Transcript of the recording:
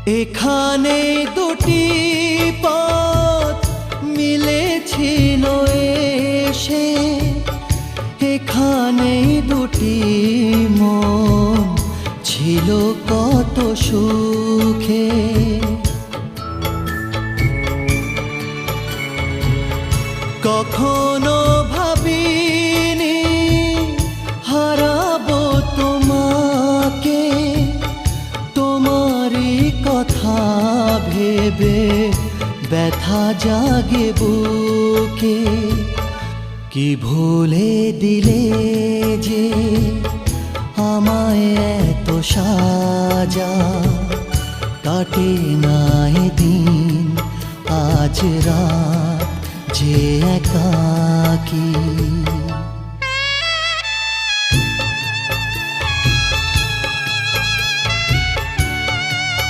এখানে দুটি পথ মিলেছিল এসে, এখানে দুটি মন ছিল কত সুখে। কখনো ভাবিনি হারাবো তোমাকে, তোমারই কথা ভেবে ব্যথা জাগে বুকে। কি ভুলে দিলে যে আমায় এত সাজা, কাটে না দিন আজ রাত যে একাকী।